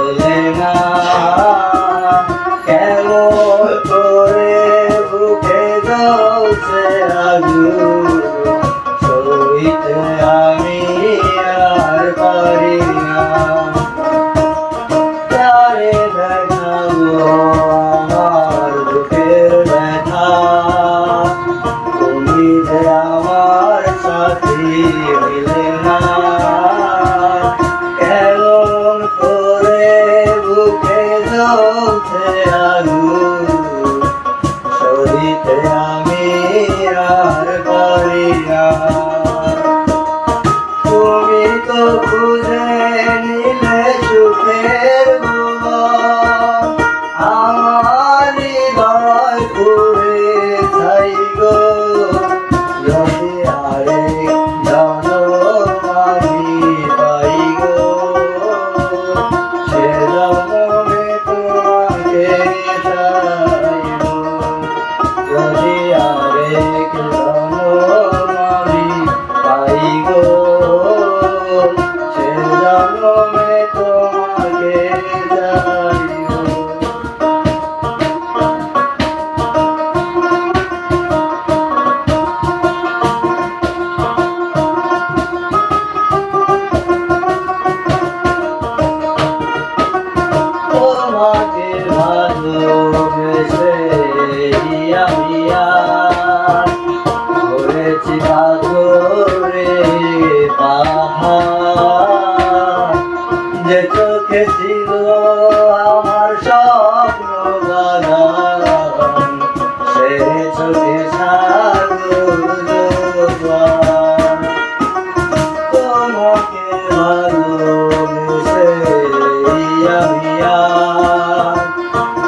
চলে না কেমন করে বুকে জ্বলছে আগুন সইতে আমি আর পারি না তারে দেখাবো আমার বুকের ব্যথা তুমি যে আমার সাথী মিলে না কেমন করে বুকে জ্বলছে আগুন সইতে আমি আর পারি না তুমি তো খুঁজে নিলে সুখের ভুবন আমার হৃদয় পুরে ছাই গো যদি আরেক জনম আমি পাই গো সে জন্মে তোমাকে চাইব যদি আরেক জনম আমি পাই গো সে জন্মে তোমাকে চাইব তোমাকে ভালোবেসে আমি আর করেছি পাথরে পাহাড় যে চোখে ছিল আমার স্বপ্ন বাগান সে চোখে সাগর জোয়ার তোমাকে ভালোবেসে আমি আর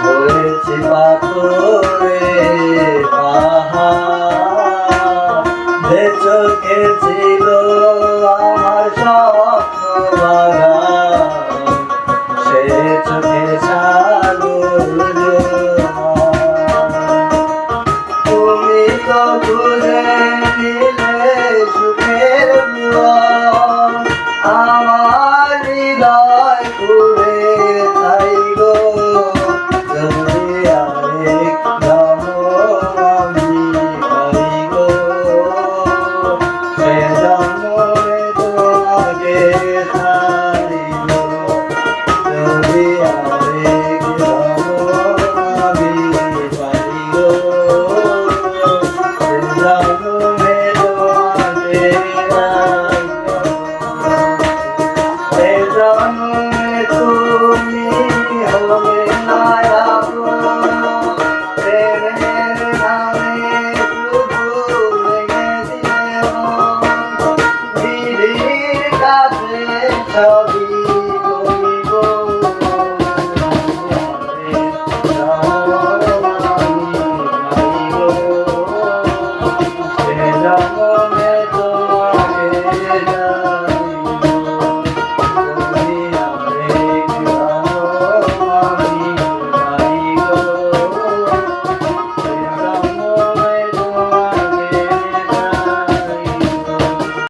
করেছি পাথরে পাহাড় যে চোখে ছিল আমার স্বপ্ন বাগান সে চোখে সাগর তুমি তো খুঁজে নিলে সুখের ভুবন আমার হৃদয় পুরে ছাই গো যদি আরেক জনম আমি পাই গো সে জন্মে তোমাকে ছাড়িব যদি আরেক জনম আমি পাই গো সে জন্মে তোমাকে সে জন্মে তুমি হবে না আপন প্রেমের নামে শুধু ভেঙে দিলে মন বিধির কাছে সবই